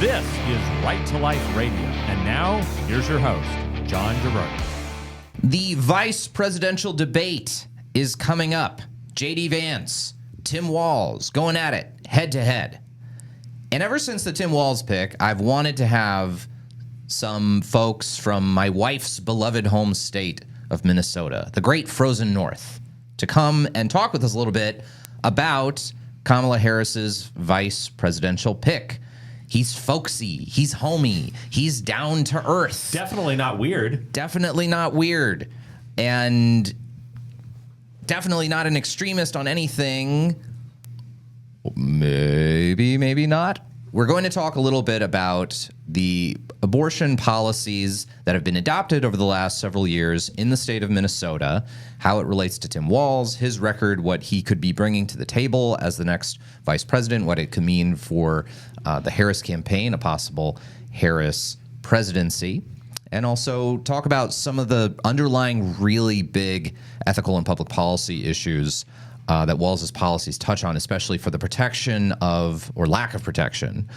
This is Right to Life Radio. And now, here's your host, John Gerardi. The vice presidential debate is coming up. J.D. Vance, Tim Walz going at it head to head. And ever since the Tim Walz pick, I've wanted to have some folks from my wife's beloved home state of Minnesota, the great frozen north, to come and talk with us a little bit about Kamala Harris's vice presidential pick. He's folksy, he's homey, he's down to earth. Definitely not weird. Definitely not weird. And definitely not an extremist on anything. Maybe not. We're going to talk a little bit about the abortion policies that have been adopted over the last several years in the state of Minnesota, how it relates to Tim Walz, his record, what he could be bringing to the table as the next vice president, what it could mean for the Harris campaign, a possible Harris presidency, and also talk about some of the underlying really big ethical and public policy issues that Walz's policies touch on, especially for the protection of, or lack of protection,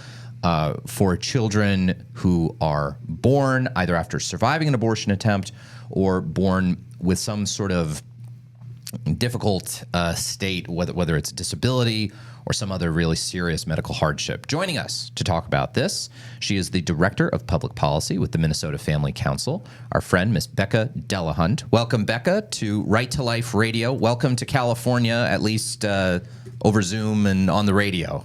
for children who are born either after surviving an abortion attempt or born with some sort of difficult state, whether it's disability or some other really serious medical hardship. Joining us to talk about this, she is the Director of Public Policy with the Minnesota Family Council, our friend, Miss Becca Delahunt. Welcome, Becca, to Right to Life Radio. Welcome to California, at least over Zoom and on the radio.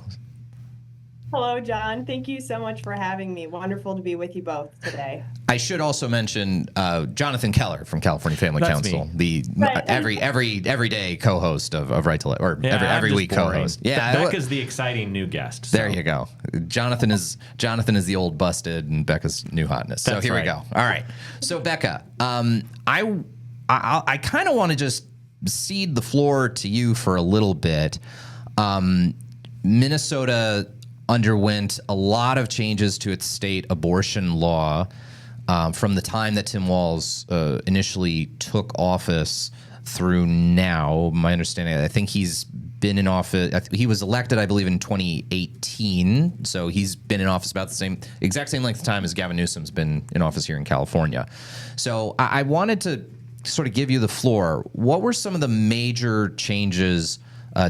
Hello, John. Thank you so much for having me. Wonderful to be with you both today. I should also mention Jonathan Keller from California Family Council, me. the everyday co-host of Right to Life, or every week co-host. Yeah, Becca's the exciting new guest. So. There you go. Jonathan is the old busted, and Becca's new hotness. So here we go. All right. So Becca, I kind of want to just cede the floor to you for a little bit. Minnesota underwent a lot of changes to its state abortion law from the time that Tim Walz initially took office through now. My understanding, I think he's been in office. He was elected, I believe, in 2018. So he's been in office about the exact same length of time as Gavin Newsom's been in office here in California. So I wanted to sort of give you the floor. What were some of the major changes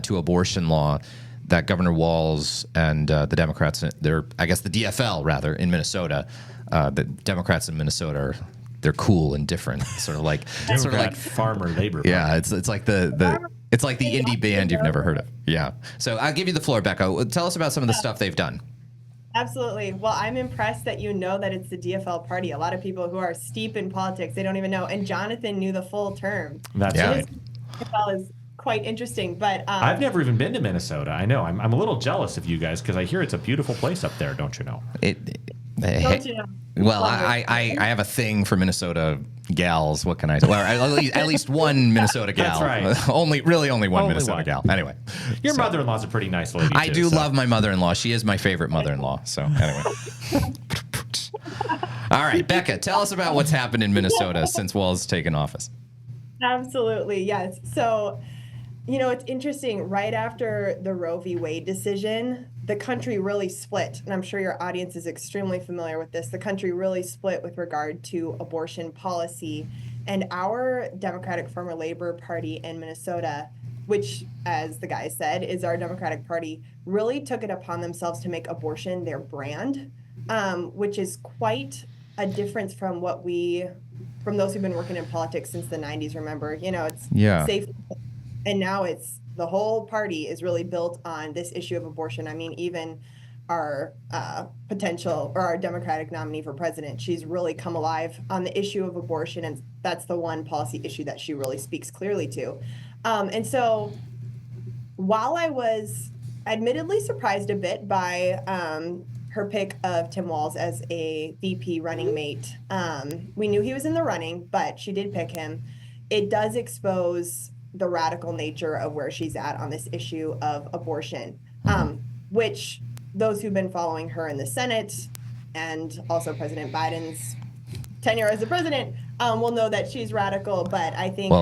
to abortion law that Governor Walz and the Democrats, the DFL rather, in Minnesota, the Democrats in Minnesota they're cool and different, sort of like farmer labor. Party. Yeah, it's like the indie band you've never heard of. Yeah. So I'll give you the floor, Becca. Tell us about some of the stuff they've done. Absolutely. Well, I'm impressed that you know that it's the DFL party. A lot of people who are steep in politics, they don't even know. And Jonathan knew the full term. That's right. DFL is quite interesting, but I've never even been to Minnesota. I know. I'm a little jealous of you guys because I hear it's a beautiful place up there. Don't you know? Don't you know? Well, I have a thing for Minnesota gals. What can I say? Well, at least one Minnesota gal. That's right. only one Minnesota gal. Anyway, your mother-in-law's a pretty nice lady. I do love my mother-in-law. She is my favorite mother-in-law. So anyway. All right, Becca, tell us about what's happened in Minnesota since Walz has taken office. Absolutely, yes. So, it's interesting. Right after the Roe v. Wade decision, the country really split. And I'm sure your audience is extremely familiar with this. The country really split with regard to abortion policy. And our Democratic Farmer Labor Party in Minnesota, which, as the guy said, is our Democratic Party, really took it upon themselves to make abortion their brand, which is quite a difference from from those who've been working in politics since the 90s, remember? It's safe. And now the whole party is really built on this issue of abortion. I mean, even our potential or our Democratic nominee for president, she's really come alive on the issue of abortion. And that's the one policy issue that she really speaks clearly to. And so while I was admittedly surprised a bit by her pick of Tim Walz as a VP running mate, we knew he was in the running, but she did pick him. It does expose the radical nature of where she's at on this issue of abortion, which those who've been following her in the Senate and also President Biden's tenure as the president will know that she's radical. But I think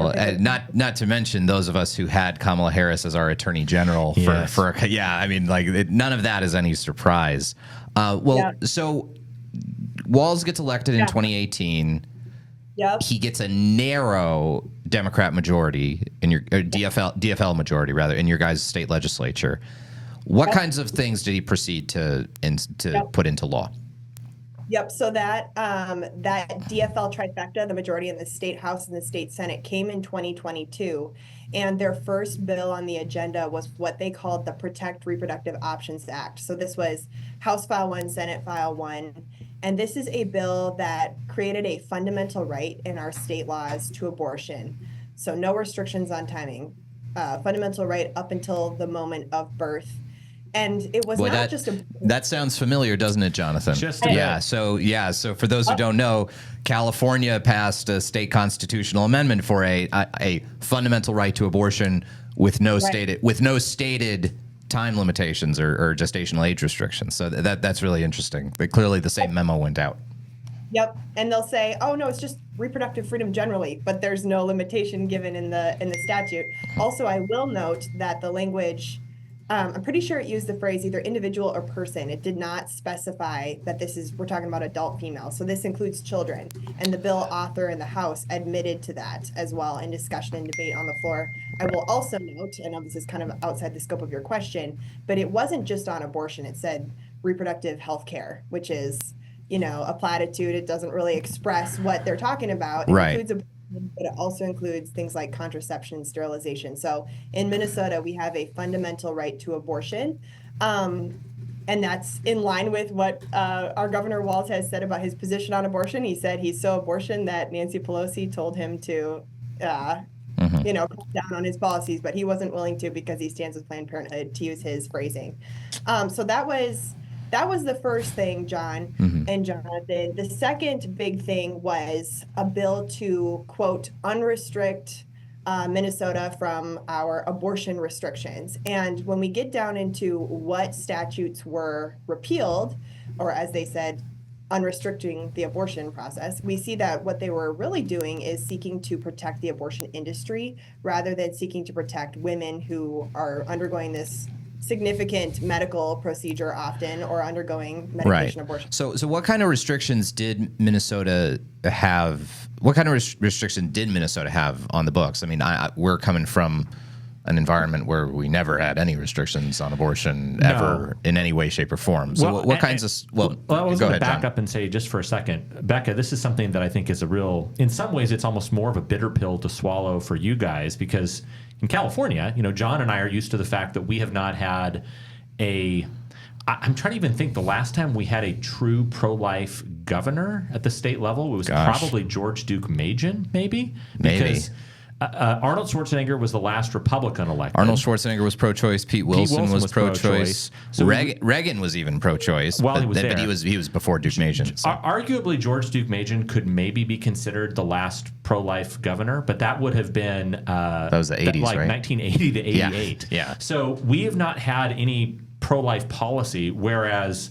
not to mention those of us who had Kamala Harris as our attorney general for I mean, like none of that is any surprise. So Walz gets elected in 2018. Yep. He gets a narrow Democrat majority in your DFL majority rather in your guys' state legislature. What kinds of things did he proceed to put into law? Yep. So that DFL trifecta, the majority in the state House and the state Senate, came in 2022, and their first bill on the agenda was what they called the Protect Reproductive Options Act. So this was House File 1, Senate File 1. And this is a bill that created a fundamental right in our state laws to abortion. So no restrictions on timing, fundamental right up until the moment of birth. And it was that sounds familiar, doesn't it, Jonathan? So for those who don't know, California passed a state constitutional amendment for a fundamental right to abortion with no stated time limitations or gestational age restrictions. So that's really interesting. But clearly the same memo went out. Yep. And they'll say, oh no, it's just reproductive freedom generally, but there's no limitation given in the statute. Also, I will note that the language, I'm pretty sure it used the phrase either individual or person. It did not specify that we're talking about adult female. So this includes children. And the bill author in the House admitted to that as well in discussion and debate on the floor. I will also note, I know this is kind of outside the scope of your question, but it wasn't just on abortion. It said reproductive health care, which is, a platitude. It doesn't really express what they're talking about. It includes abortion, but it also includes things like contraception, sterilization. So in Minnesota, we have a fundamental right to abortion. And that's in line with what our Governor Walz has said about his position on abortion. He said he's so abortion that Nancy Pelosi told him to, cut down on his policies, but he wasn't willing to because he stands with Planned Parenthood, to use his phrasing. So that was the first thing, John and Jonathan. The second big thing was a bill to, quote, unrestrict Minnesota from our abortion restrictions. And when we get down into what statutes were repealed, or as they said, unrestricting the abortion process, we see that what they were really doing is seeking to protect the abortion industry rather than seeking to protect women who are undergoing this significant medical procedure often or undergoing medication abortion. So what kind of restrictions did Minnesota have? What kind of restriction did Minnesota have on the books? I mean, we're coming from an environment where we never had any restrictions on abortion ever in any way, shape, or form. So what kinds of... Well, I was going to back up and say just for a second, Becca, this is something that I think is in some ways, it's almost more of a bitter pill to swallow for you guys because in California, John and I are used to the fact that we have not had I'm trying to even think the last time we had a true pro-life governor at the state level, it was probably George Duke Majan, maybe? Because Arnold Schwarzenegger was the last Republican elected. Arnold Schwarzenegger was pro-choice. Pete Wilson was pro-choice. So Reagan was even pro-choice. While he was there. But he was before Duke Majan. So. Arguably, George Duke Majan could maybe be considered the last pro-life governor, but that would have been that was the 80s, like right? 1980 to 88. Yeah. So we have not had any pro-life policy, whereas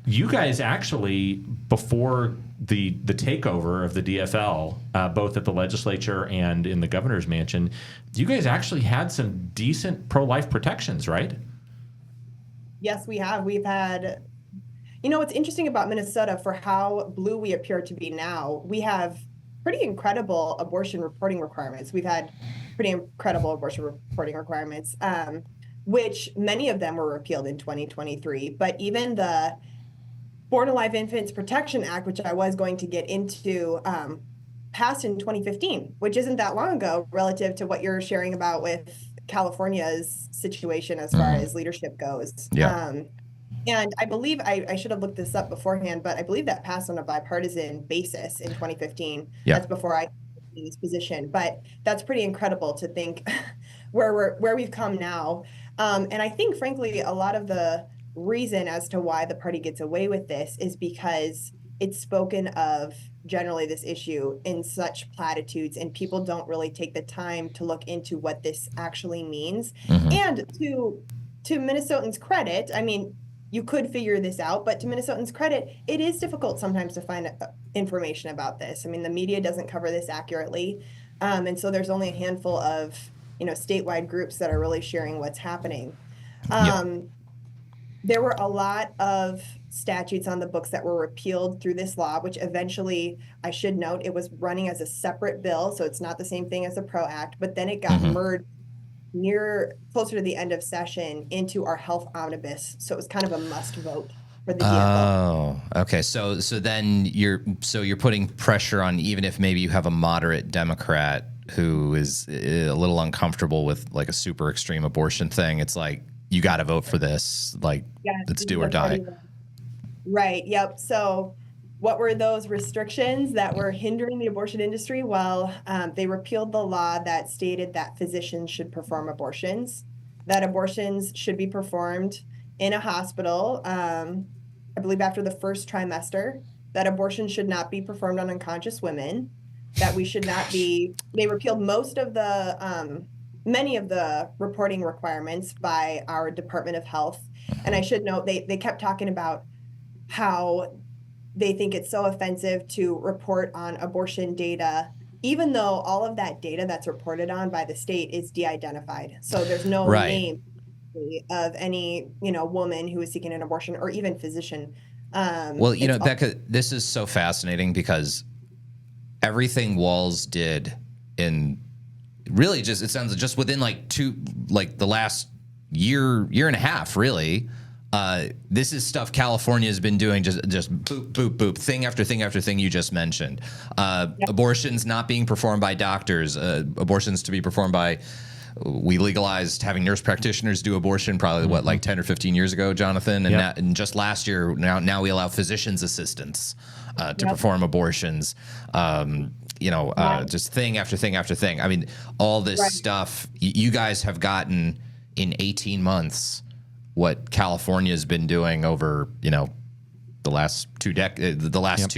you guys actually, before the takeover of the DFL, both at the legislature and in the governor's mansion, you guys actually had some decent pro-life protections, right? Yes, we have. We've had, what's interesting about Minnesota for how blue we appear to be now, we have pretty incredible abortion reporting requirements. We've had pretty incredible abortion reporting requirements, which many of them were repealed in 2023. But even the Born Alive Infants Protection Act, which I was going to get into, passed in 2015, which isn't that long ago relative to what you're sharing about with California's situation as far as leadership goes. Yeah. And I believe, I should have looked this up beforehand, but I believe that passed on a bipartisan basis in 2015. Yeah. That's before I in this position. But that's pretty incredible to think where we've come now. And I think, frankly, a lot of the reason as to why the party gets away with this is because it's spoken of generally this issue in such platitudes and people don't really take the time to look into what this actually means. And to Minnesotans' credit, I mean, you could figure this out. But to Minnesotans' credit, it is difficult sometimes to find information about this. I mean, the media doesn't cover this accurately. And so there's only a handful of, statewide groups that are really sharing what's happening. There were a lot of statutes on the books that were repealed through this law, which eventually, I should note, it was running as a separate bill. So it's not the same thing as the PRO Act, but then it got merged closer to the end of session into our health omnibus. So it was kind of a must vote for the DFO. Oh, okay. So then you're putting pressure on, even if maybe you have a moderate Democrat who is a little uncomfortable with like a super extreme abortion thing. It's like, you got to vote for this. Like, let's do or die. Right. Yep. So what were those restrictions that were hindering the abortion industry? Well, they repealed the law that stated that physicians should perform abortions, that abortions should be performed in a hospital, I believe after the first trimester, that abortion should not be performed on unconscious women, that we should not be, they repealed many of the reporting requirements by our Department of Health. And I should note, they kept talking about how they think it's so offensive to report on abortion data, even though all of that data that's reported on by the state is de-identified. So there's no name of any, woman who is seeking an abortion or even physician. Well, Becca, this is so fascinating because everything Walz did in really it sounds just within the last year and a half, really. This is stuff California has been doing, just boop, boop, boop, thing after thing after thing you just mentioned. Abortions not being performed by doctors, abortions to be performed by, we legalized having nurse practitioners do abortion probably, like 10 or 15 years ago, Jonathan? And just last year, now we allow physicians' assistants to perform abortions. Just thing after thing after thing. I mean, all this stuff, you guys have gotten in 18 months what California's been doing over, the last 2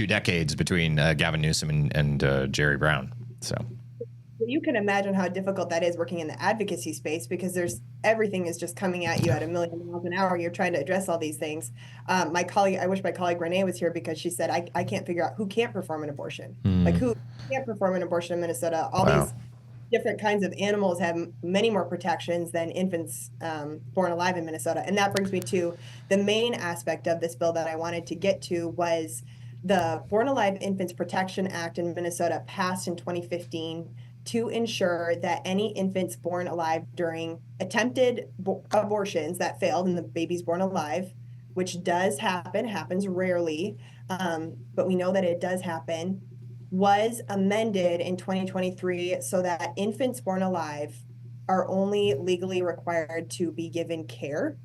decades between Gavin Newsom and Jerry Brown. So you can imagine how difficult that is working in the advocacy space, because everything is just coming at you at 1,000,000 miles an hour. You're trying to address all these things. I wish my colleague Renee was here, because she said, I can't figure out who can't perform an abortion. Like, who can't perform an abortion in Minnesota. All these different kinds of animals have many more protections than infants born alive in Minnesota. And that brings me to the main aspect of this bill that I wanted to get to, was the Born Alive Infants Protection Act in Minnesota passed in 2015 to ensure that any infants born alive during attempted abortions that failed and the baby's born alive, which does happen, happens rarely, but we know that it does happen, was amended in 2023 so that infants born alive are only legally required to be given care.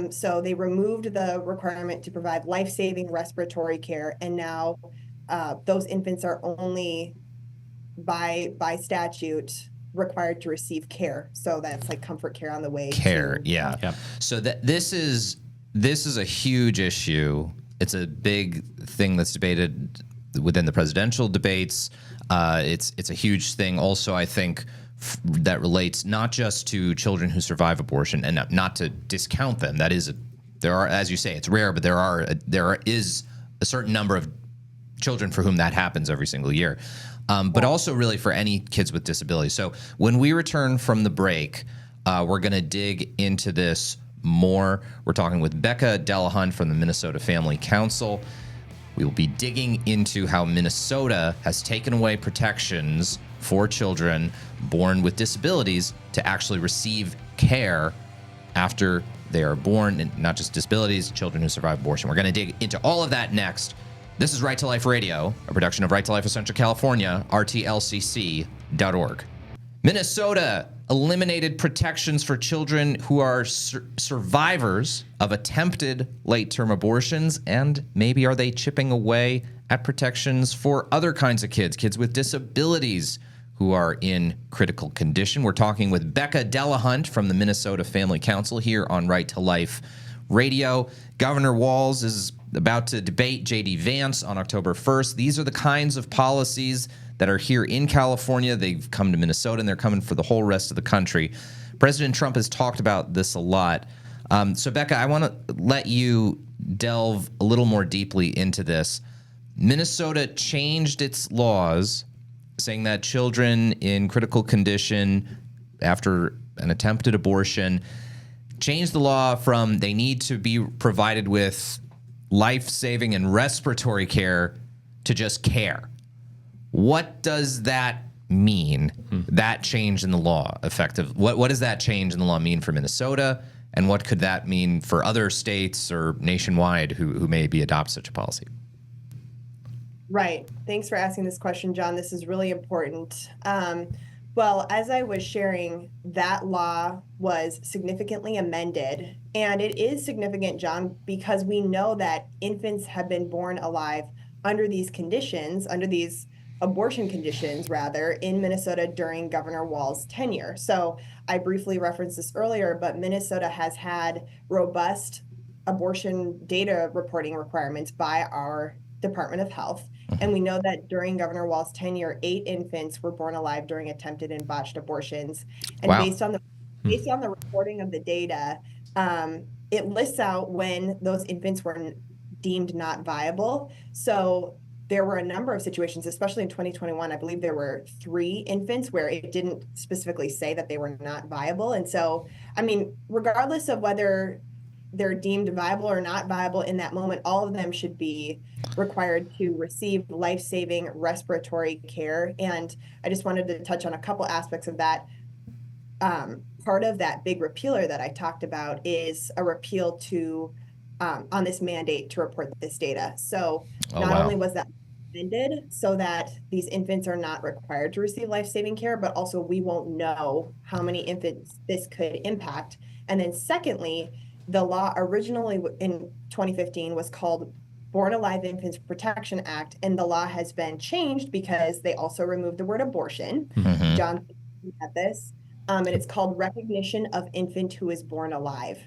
So they removed the requirement to provide life-saving respiratory care, and now those infants are only by statute required to receive care. So that's like comfort care on the way. So this is a huge issue. It's a big thing that's debated within the presidential debates. It's a huge thing also, I think, that relates not just to children who survive abortion, and not to discount them. That is, there are, as you say, it's rare, but there is a certain number of children for whom that happens every single year. But also really for any kids with disabilities. So when we return from the break, we're going to dig into this more. We're talking with Becca Delahunt from the Minnesota Family Council. We will be digging into how Minnesota has taken away protections for children born with disabilities to actually receive care after they are born, and not just disabilities, children who survive abortion. We're going to dig into all of that next. This is Right to Life Radio, a production of Right to Life of Central California, rtlcc.org. Minnesota eliminated protections for children who are survivors of attempted late-term abortions, and maybe are they chipping away at protections for other kinds of kids with disabilities who are in critical condition. We're talking with Becca Delahunt from the Minnesota Family Council here on Right to Life Radio. Governor Walz is about to debate J.D. Vance on October 1st. These are the kinds of policies that are here in California. They've come to Minnesota, and they're coming for the whole rest of the country. President Trump has talked about this a lot. So, Becca, I want to let you delve a little more deeply into this. Minnesota changed its laws, saying that children in critical condition after an attempted abortion, changed the law from they need to be provided with life-saving and respiratory care to just care. What does that mean, that change in the law effective? What does that change in the law mean for Minnesota? And what could that mean for other states or nationwide who maybe adopt such a policy? Right. Thanks for asking this question, John. This is really important. Well, as I was sharing, that law was significantly amended. And it is significant, John, because we know that infants have been born alive under these conditions, under these abortion conditions, rather, in Minnesota during Governor Walz's tenure. So I briefly referenced this earlier, but Minnesota has had robust abortion data reporting requirements by our Department of Health. And we know that during Governor Walz's tenure, 8 infants were born alive during attempted and botched abortions. And wow. based on the reporting of the data, it lists out when those infants were deemed not viable. So there were a number of situations, especially in 2021, I believe there were 3 infants where it didn't specifically say that they were not viable. And so, I mean, regardless of whether they're deemed viable or not viable in that moment, all of them should be required to receive life-saving respiratory care. And I just wanted to touch on a couple aspects of that. Part of that big repealer that I talked about is a repeal to on this mandate to report this data. So not only was that amended so that these infants are not required to receive life-saving care, but also we won't know how many infants this could impact. And then secondly, the law originally in 2015 was called Born Alive Infants Protection Act, and the law has been changed because they also removed the word abortion. Mm-hmm. John had this, and it's called Recognition of Infant Who is Born Alive.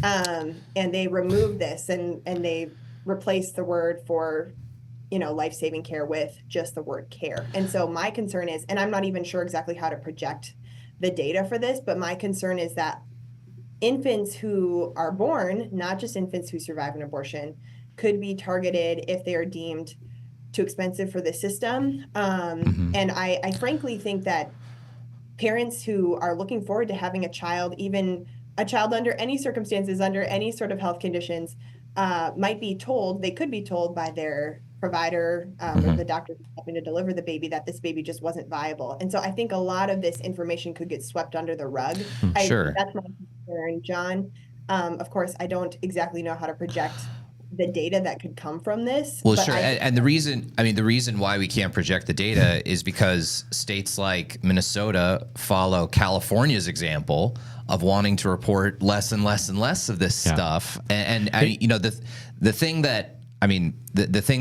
And they removed this and they replaced the word for, life-saving care with just the word care. And so my concern is, and I'm not even sure exactly how to project the data for this, but my concern is that infants who are born, not just infants who survive an abortion, could be targeted if they are deemed too expensive for the system. And I frankly think that parents who are looking forward to having a child, even a child under any circumstances, under any sort of health conditions, they could be told by their provider or the doctor helping to deliver the baby that this baby just wasn't viable. And so I think a lot of this information could get swept under the rug. Sure. That's my concern, John. Of course, I don't exactly know how to project the data that could come from this. Well, sure. And the reason why we can't project the data is because states like Minnesota follow California's example of wanting to report less and less and less of this stuff. The thing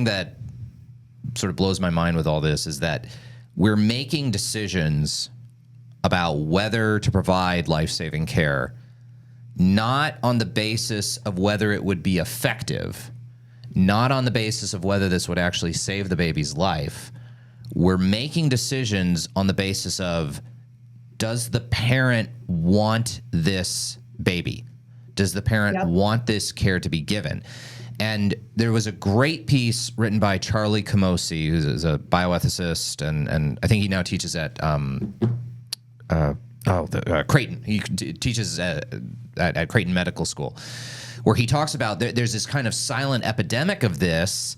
that sort of blows my mind with all this is that we're making decisions about whether to provide life-saving care not on the basis of whether it would be effective, not on the basis of whether this would actually save the baby's life. We're making decisions on the basis of, does the parent want this baby? Does the parent want this care to be given? And there was a great piece written by Charlie Camosi, who's a bioethicist, and I think he now teaches at Creighton. He teaches at Creighton Medical School, where he talks about there's this kind of silent epidemic of this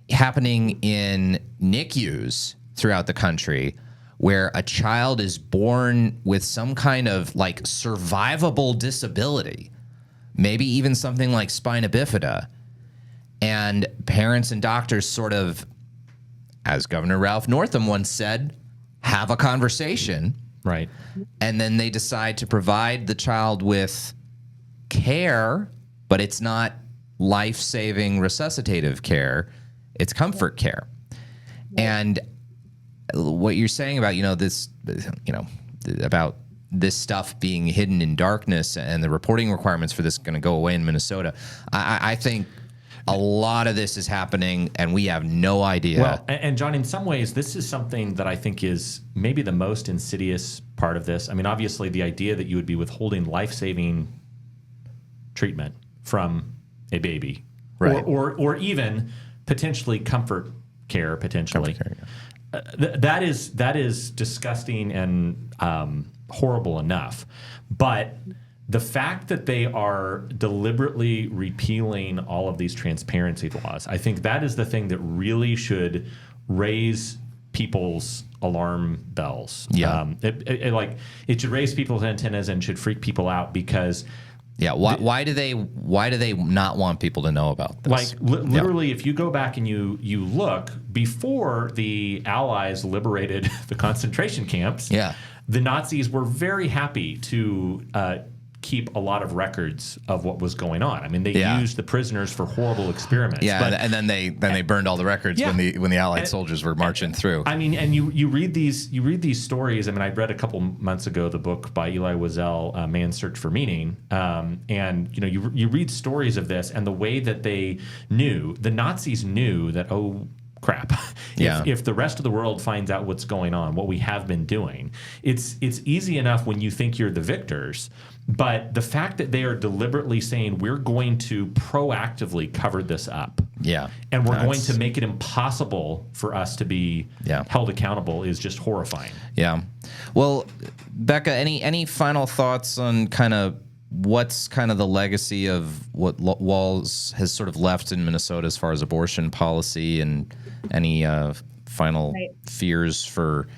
happening in NICUs throughout the country, where a child is born with some kind of like survivable disability, maybe even something like spina bifida, and parents and doctors sort of, as Governor Ralph Northam once said, have a conversation. Right. And then they decide to provide the child with care, but it's not life-saving resuscitative care. It's comfort care. And what you're saying about, about this stuff being hidden in darkness and the reporting requirements for this going to go away in Minnesota, I think a lot of this is happening, and we have no idea. Well, and John, in some ways, this is something that I think is maybe the most insidious part of this. I mean, obviously, the idea that you would be withholding life-saving treatment from a baby, Right. or even potentially comfort care, potentially. That is disgusting and horrible enough. But the fact that they are deliberately repealing all of these transparency laws, I think that is the thing that really should raise people's alarm bells. Yeah. It should raise people's antennas and should freak people out, because why do they not want people to know about this? Literally, if you go back and you look, before the Allies liberated the concentration camps, the Nazis were very happy to keep a lot of records of what was going on. I mean, they used the prisoners for horrible experiments. And then they burned all the records when the Allied soldiers were marching through. I mean, and you read these stories. I mean, I read a couple months ago the book by Elie Wiesel, Man's Search for Meaning, and you read stories of this, and the way that the Nazis knew that, oh crap, if the rest of the world finds out what's going on, what we have been doing, it's easy enough when you think you're the victors. But the fact that they are deliberately saying we're going to proactively cover this up, and we're going to make it impossible for us to be held accountable, is just horrifying. Yeah. Well, Becca, any final thoughts on kind of what's kind of the legacy of what Walz has sort of left in Minnesota as far as abortion policy, and any final fears for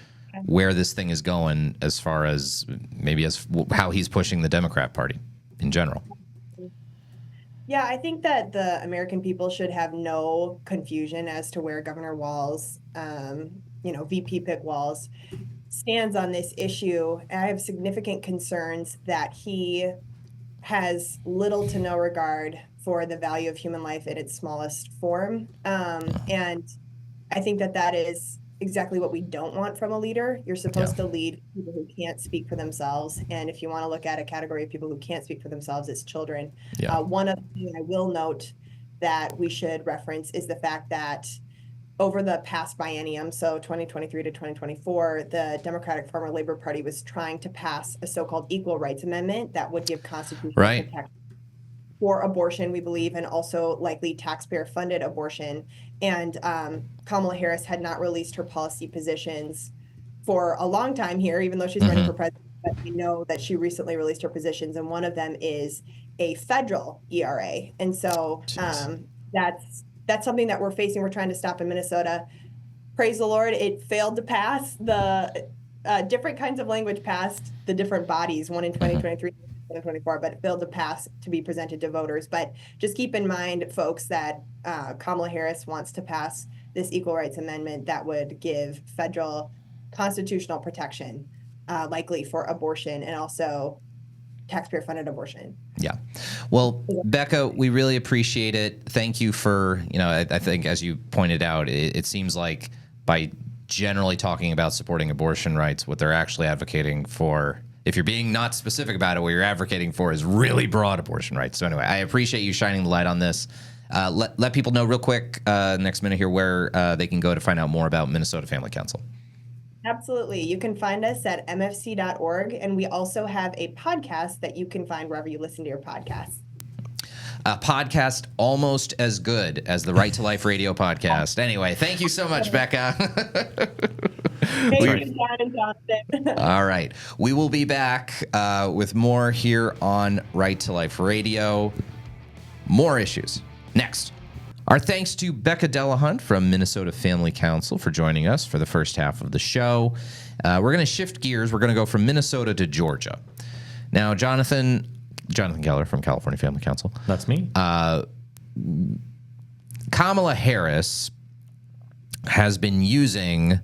where this thing is going, as far as maybe as how he's pushing the Democrat Party in general? Yeah, I think that the American people should have no confusion as to where Governor Walz, VP Pick Walz, stands on this issue. I have significant concerns that he has little to no regard for the value of human life in its smallest form. And I think that is exactly what we don't want from a leader. You're supposed to lead people who can't speak for themselves. And if you want to look at a category of people who can't speak for themselves, it's children. One other thing I will note that we should reference is the fact that over the past biennium, so 2023 to 2024, the Democratic Farmer Labor Party was trying to pass a so-called Equal Rights Amendment that would give constitutional protection for abortion, we believe, and also likely taxpayer-funded abortion. And Kamala Harris had not released her policy positions for a long time here, even though she's running for president. But we know that she recently released her positions, and one of them is a federal ERA. And so that's something that we're facing. We're trying to stop in Minnesota. Praise the Lord, it failed to pass. The different kinds of language passed the different bodies, one in 2023, 2024, but it failed to pass to be presented to voters. But just keep in mind, folks, that Kamala Harris wants to pass this Equal Rights Amendment that would give federal constitutional protection, likely for abortion and also taxpayer-funded abortion. Yeah. Well, Becca, we really appreciate it. Thank you for, I think, as you pointed out, it seems like by generally talking about supporting abortion rights, what they're actually advocating for, if you're being not specific about it, what you're advocating for is really broad abortion rights. So anyway, I appreciate you shining the light on this. Let people know real quick, next minute here, where they can go to find out more about Minnesota Family Council. Absolutely. You can find us at mfc.org, and we also have a podcast that you can find wherever you listen to your podcasts. A podcast almost as good as the Right to Life Radio podcast. Anyway, thank you so much, Becca. Thank you, John and Jonathan. All right. We will be back with more here on Right to Life Radio. More issues next. Our thanks to Becca Delahunt from Minnesota Family Council for joining us for the first half of the show. We're going to shift gears. We're going to go from Minnesota to Georgia. Now, Jonathan Keller from California Family Council. That's me. Kamala Harris has been using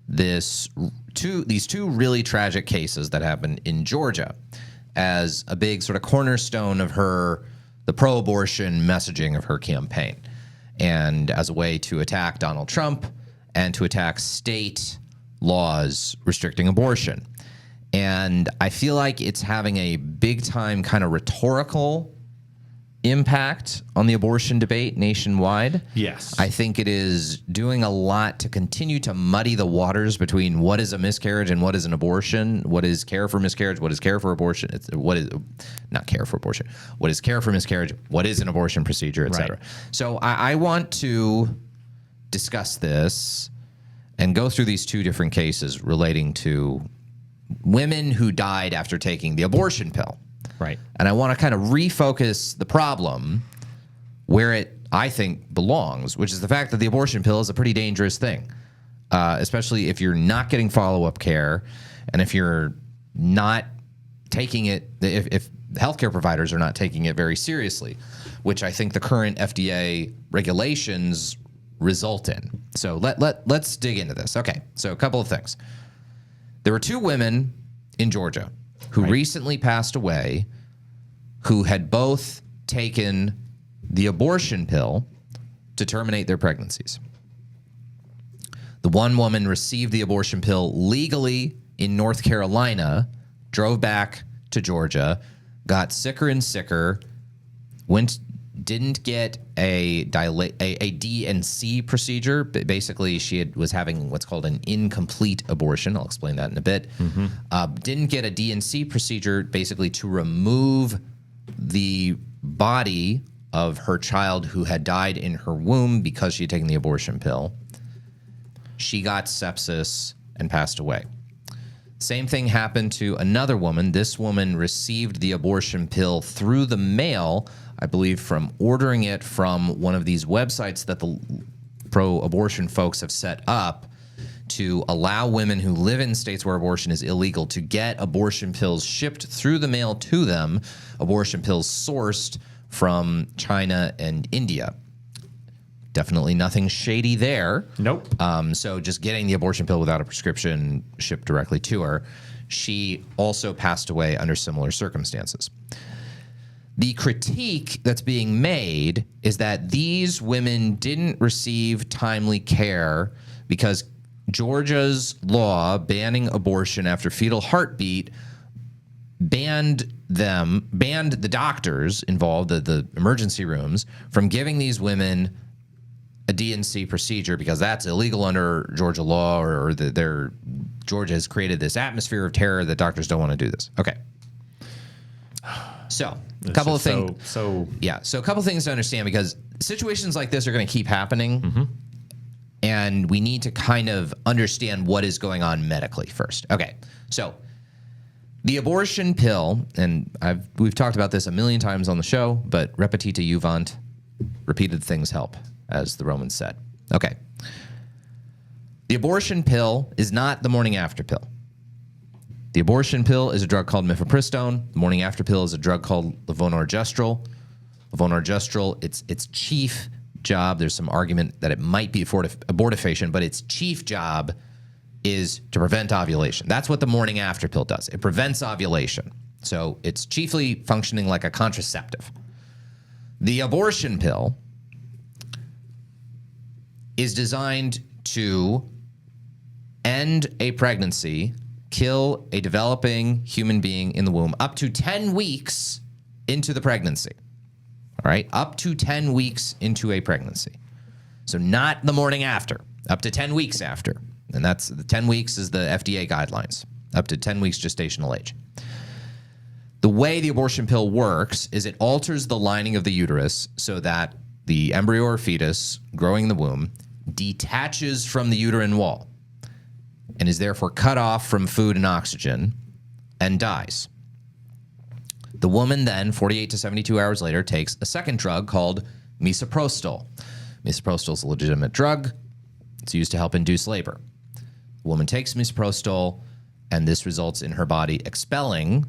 these two really tragic cases that happened in Georgia as a big sort of cornerstone of the pro-abortion messaging of her campaign, and as a way to attack Donald Trump and to attack state laws restricting abortion. And I feel like it's having a big time kind of rhetorical impact on the abortion debate nationwide. Yes. I think it is doing a lot to continue to muddy the waters between what is a miscarriage and what is an abortion, what is care for miscarriage, what is care for abortion, what is not care for abortion, what is care for miscarriage, what is an abortion procedure, et cetera. Right. So I want to discuss this and go through these two different cases relating to women who died after taking the abortion pill. Right. And I want to kind of refocus the problem where it, I think, belongs, which is the fact that the abortion pill is a pretty dangerous thing, especially if you're not getting follow-up care and if you're not taking it, if healthcare providers are not taking it very seriously, which I think the current FDA regulations result in. So let's dig into this. Okay, so a couple of things. There were two women in Georgia who recently passed away who had both taken the abortion pill to terminate their pregnancies. The one woman received the abortion pill legally in North Carolina, drove back to Georgia, got sicker and sicker, didn't get a D&C procedure. Basically, she was having what's called an incomplete abortion. I'll explain that in a bit. Didn't get a D&C procedure, basically to remove the body of her child who had died in her womb because she had taken the abortion pill. She got sepsis and passed away. Same thing happened to another woman. This woman received the abortion pill through the mail, I believe from ordering it from one of these websites that the pro-abortion folks have set up to allow women who live in states where abortion is illegal to get abortion pills shipped through the mail to them, abortion pills sourced from China and India. Definitely nothing shady there. Nope. So just getting the abortion pill without a prescription shipped directly to her. She also passed away under similar circumstances. The critique that's being made is that these women didn't receive timely care because Georgia's law banning abortion after fetal heartbeat banned the doctors involved, the emergency rooms, from giving these women a D&C procedure because that's illegal under Georgia law, or Georgia has created this atmosphere of terror that doctors don't want to do this. Okay. So a couple of things. So a couple of things to understand, because situations like this are going to keep happening, and we need to kind of understand what is going on medically first. Okay, so the abortion pill, and we've talked about this a million times on the show, but repetita juvant, repeated things help, as the Romans said. Okay, the abortion pill is not the morning after pill. The abortion pill is a drug called mifepristone. The morning after pill is a drug called levonorgestrel. Levonorgestrel, its chief job, there's some argument that it might be abortifacient, but its chief job is to prevent ovulation. That's what the morning after pill does. It prevents ovulation. So it's chiefly functioning like a contraceptive. The abortion pill is designed to end a pregnancy, kill a developing human being in the womb up to 10 weeks into the pregnancy. All right, up to 10 weeks into a pregnancy. So not the morning after, up to 10 weeks after. And that's the 10 weeks is the FDA guidelines, up to 10 weeks gestational age. The way the abortion pill works is it alters the lining of the uterus so that the embryo or fetus growing in the womb detaches from the uterine wall and is therefore cut off from food and oxygen and dies. The woman then, 48 to 72 hours later, takes a second drug called misoprostol. Misoprostol is a legitimate drug. It's used to help induce labor. The woman takes misoprostol, and this results in her body expelling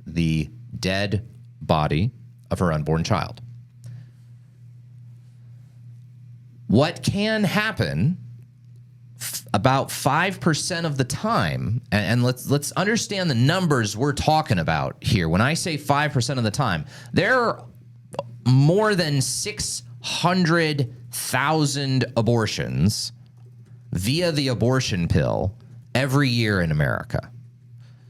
the dead body of her unborn child. What can happen about 5% of the time, and let's understand the numbers we're talking about here. When I say 5% of the time, there are more than 600,000 abortions via the abortion pill every year in America.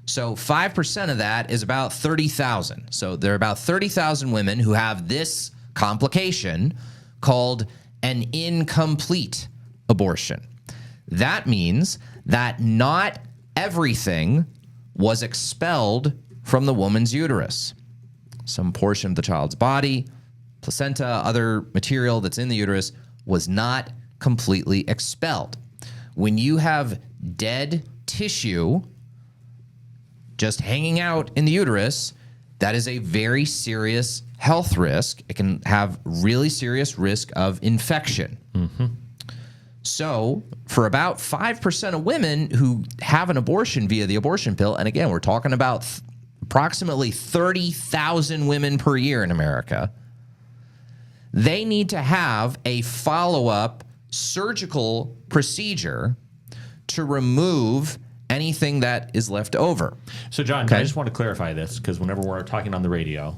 So 5% of that is about 30,000. So there are about 30,000 women who have this complication called an incomplete abortion. That means that not everything was expelled from the woman's uterus. Some portion of the child's body, placenta, other material that's in the uterus was not completely expelled. When you have dead tissue just hanging out in the uterus, that is a very serious health risk. It can have really serious risk of infection. Mm-hmm. So for about 5% of women who have an abortion via the abortion pill, and again, we're talking about approximately 30,000 women per year in America, they need to have a follow-up surgical procedure to remove anything that is left over. So, John, I just want to clarify this because whenever we're talking on the radio,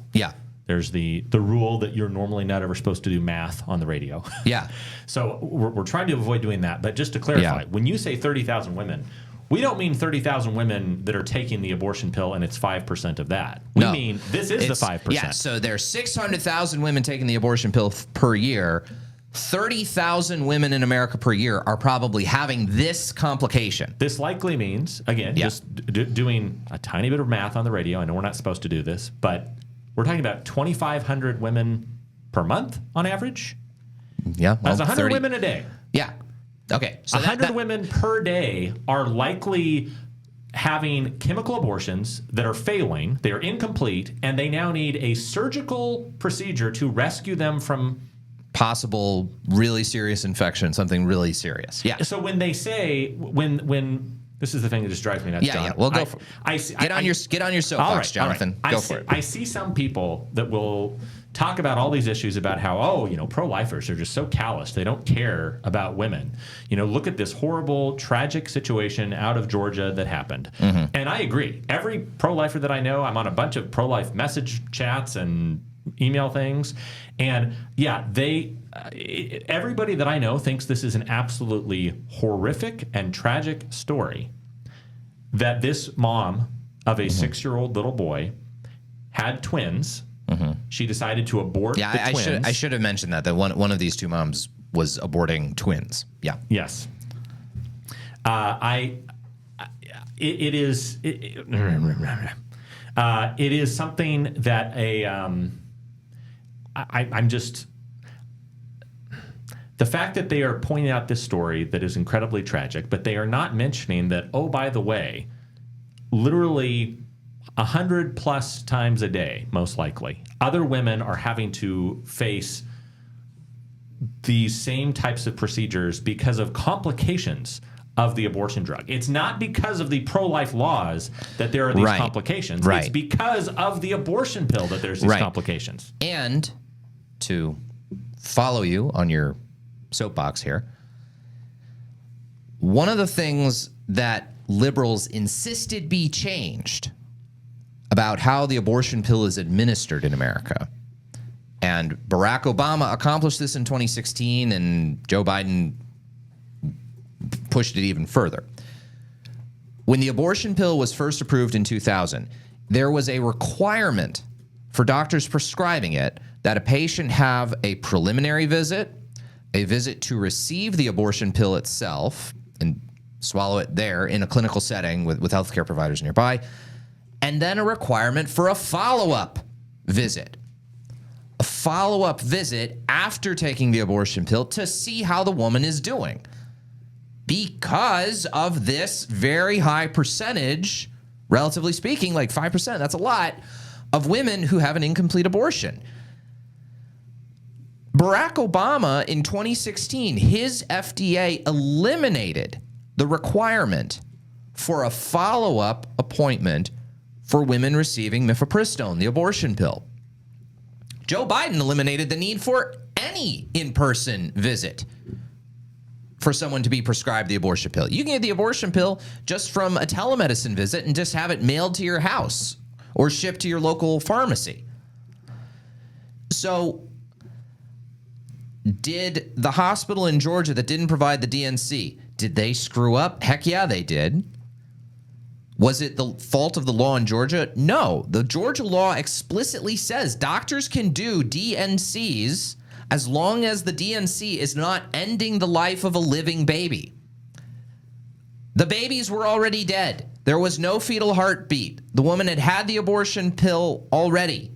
there's the rule that you're normally not ever supposed to do math on the radio. Yeah. So we're trying to avoid doing that. But just to clarify, when you say 30,000 women, we don't mean 30,000 women that are taking the abortion pill and it's 5% of that. We mean this is the 5%. Yeah, so there's 600,000 women taking the abortion pill per year. 30,000 women in America per year are probably having this complication. This likely means, again, just doing a tiny bit of math on the radio. I know we're not supposed to do this, but we're talking about 2,500 women per month on average. Yeah. Well, that's 100 women a day. Yeah. Okay. So 100 women per day are likely having chemical abortions that are failing, they are incomplete, and they now need a surgical procedure to rescue them from possible really serious infection, something really serious. Yeah. So when they say when this is the thing that just drives me nuts. John. Yeah. Well, go for it. Get on your soapbox, Jonathan. Go for it. I see some people that will talk about all these issues about how pro-lifers are just so callous. They don't care about women. Look at this horrible, tragic situation out of Georgia that happened. Mm-hmm. And I agree. Every pro-lifer that I know, I'm on a bunch of pro-life message chats and email things. And everybody that I know thinks this is an absolutely horrific and tragic story that this mom of a 6-year-old little boy had twins. Mm-hmm. She decided to abort the twins. I should have mentioned that one of these two moms was aborting twins. Yeah. Yes. It is something that I'm just, the fact that they are pointing out this story that is incredibly tragic, but they are not mentioning that, oh, by the way, literally 100+ times a day, most likely, other women are having to face these same types of procedures because of complications of the abortion drug. It's not because of the pro-life laws that there are these complications. Right. It's because of the abortion pill that there's these complications. And to follow you on your soapbox here, one of the things that liberals insisted be changed about how the abortion pill is administered in America, and Barack Obama accomplished this in 2016, and Joe Biden pushed it even further. When the abortion pill was first approved in 2000, there was a requirement for doctors prescribing it that a patient have a preliminary visit, a visit to receive the abortion pill itself and swallow it there in a clinical setting with healthcare providers nearby, and then a requirement for a follow-up visit. A follow-up visit after taking the abortion pill to see how the woman is doing, because of this very high percentage, relatively speaking, like 5%, that's a lot, of women who have an incomplete abortion. Barack Obama in 2016, his FDA eliminated the requirement for a follow-up appointment for women receiving mifepristone, the abortion pill. Joe Biden eliminated the need for any in-person visit for someone to be prescribed the abortion pill. You can get the abortion pill just from a telemedicine visit and just have it mailed to your house or shipped to your local pharmacy. So, did the hospital in Georgia that didn't provide the DNC, did they screw up? Heck yeah, they did. Was it the fault of the law in Georgia? No. The Georgia law explicitly says doctors can do DNCs as long as the DNC is not ending the life of a living baby. The babies were already dead. There was no fetal heartbeat. The woman had had the abortion pill already.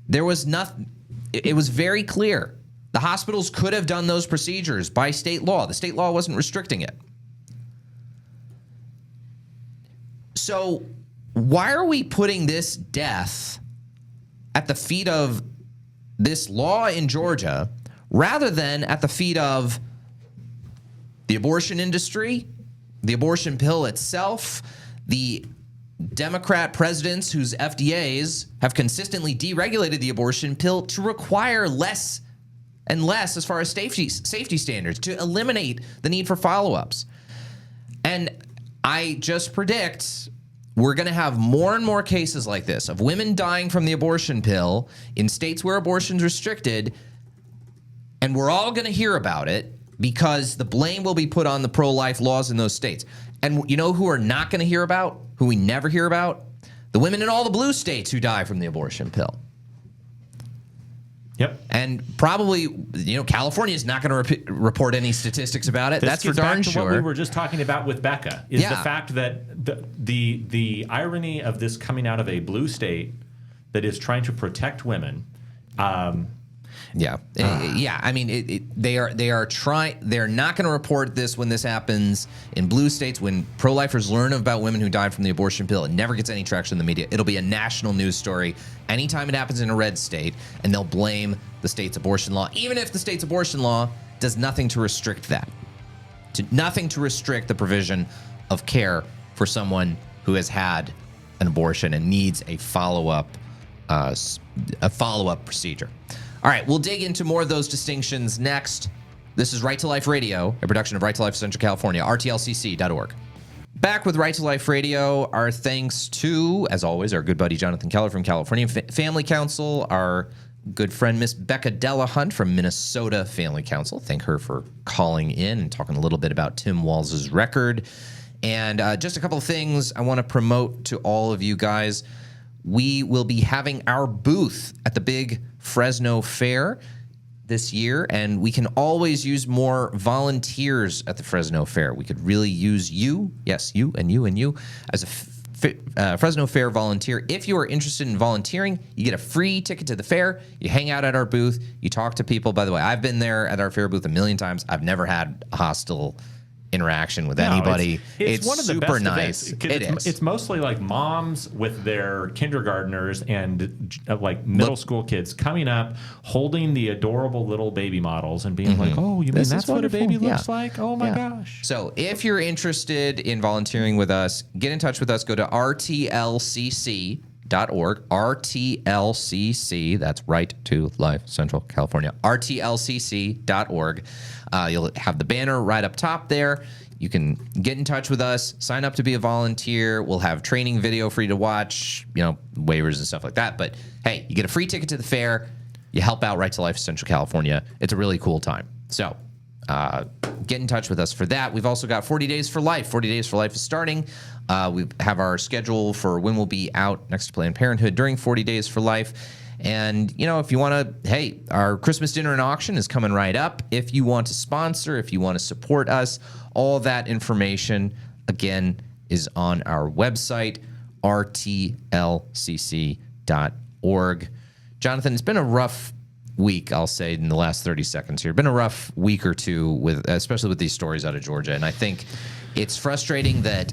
There was nothing. It was very clear. The hospitals could have done those procedures by state law. The state law wasn't restricting it. So why are we putting this death at the feet of this law in Georgia rather than at the feet of the abortion industry, the abortion pill itself, the Democrat presidents whose FDAs have consistently deregulated the abortion pill to require less and less as far as safety standards, to eliminate the need for follow-ups? And I just predict we're going to have more and more cases like this of women dying from the abortion pill in states where abortion's restricted, and we're all going to hear about it because the blame will be put on the pro-life laws in those states. And you know who are not going to hear about, who we never hear about? The women in all the blue states who die from the abortion pill. Yep. And probably, California is not going to report any statistics about it. That's for darn back to sure. What we were just talking about with Becca is Yeah. the fact that the irony of this coming out of a blue state that is trying to protect women. Yeah. I mean, they are trying. They're not going to report this when this happens in blue states. When pro-lifers learn about women who died from the abortion pill, it never gets any traction in the media. It'll be a national news story anytime it happens in a red state, and they'll blame the state's abortion law, even if the state's abortion law does nothing to restrict that, nothing to restrict the provision of care for someone who has had an abortion and needs a follow-up procedure. All right, we'll dig into more of those distinctions next. This is Right to Life Radio, a production of Right to Life Central California, rtlcc.org. Back with Right to Life Radio, our thanks to, as always, our good buddy Jonathan Keller from California Family Council, our good friend Miss Becca Delahunt from Minnesota Family Council. Thank her for calling in and talking a little bit about Tim Walz's record. And just a couple of things I want to promote to all of you guys. We will be having our booth at the big Fresno Fair this year, and we can always use more volunteers at the Fresno Fair. We could really use you, yes, you and you and you, as a Fresno Fair volunteer. If you are interested in volunteering, you get a free ticket to the fair. You hang out at our booth. You talk to people. By the way, I've been there at our fair booth a million times. I've never had a hostile interaction with anybody. It's one of the super best nice. Events. It's mostly like moms with their kindergartners and like middle school kids coming up, holding the adorable little baby models and being like, "Oh, you mean that's what a baby looks like? Oh my gosh!" So if you're interested in volunteering with us, get in touch with us. Go to rtlcc.org. RTLCC, that's Right to Life Central California. RTLCC.org. You'll have the banner right up top there. You can get in touch with us, sign up to be a volunteer. We'll have training video for you to watch, waivers and stuff like that. But hey, you get a free ticket to the fair. You help out Right to Life Central California. It's a really cool time. So get in touch with us for that. We've also got 40 Days for Life. 40 Days for Life is starting. We have our schedule for when we'll be out next to Planned Parenthood during 40 Days for Life. And, if you want to, our Christmas dinner and auction is coming right up. If you want to sponsor, if you want to support us, all that information, again, is on our website, rtlcc.org. Jonathan, it's been a rough week, I'll say, in the last 30 seconds here. Been a rough week or two, especially with these stories out of Georgia. And I think it's frustrating that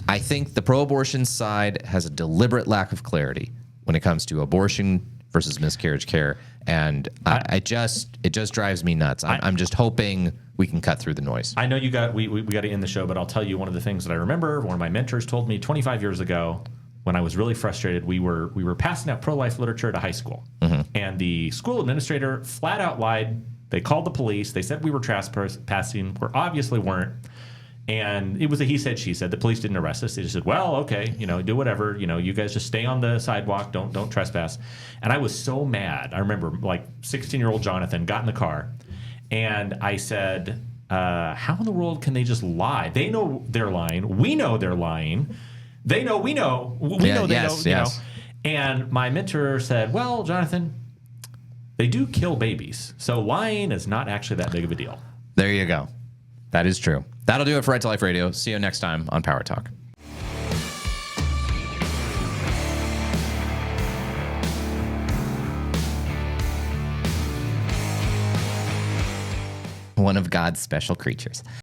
I think the pro-abortion side has a deliberate lack of clarity when it comes to abortion versus miscarriage care, and it just drives me nuts. I'm just hoping we can cut through the noise. I know we got to end the show, but I'll tell you one of the things that I remember. One of my mentors told me 25 years ago, when I was really frustrated, we were passing out pro-life literature at a high school, and the school administrator flat out lied. They called the police. They said we were trespassing. We obviously weren't. And it was a he said, she said. The police didn't arrest us. They just said, well, okay, do whatever. You guys just stay on the sidewalk. Don't trespass. And I was so mad. I remember 16-year-old Jonathan got in the car and I said, how in the world can they just lie? They know they're lying. We know they're lying. They know we know. We know they know. You know. And my mentor said, well, Jonathan, they do kill babies. So lying is not actually that big of a deal. There you go. That is true. That'll do it for Right to Life Radio. See you next time on Power Talk. One of God's special creatures.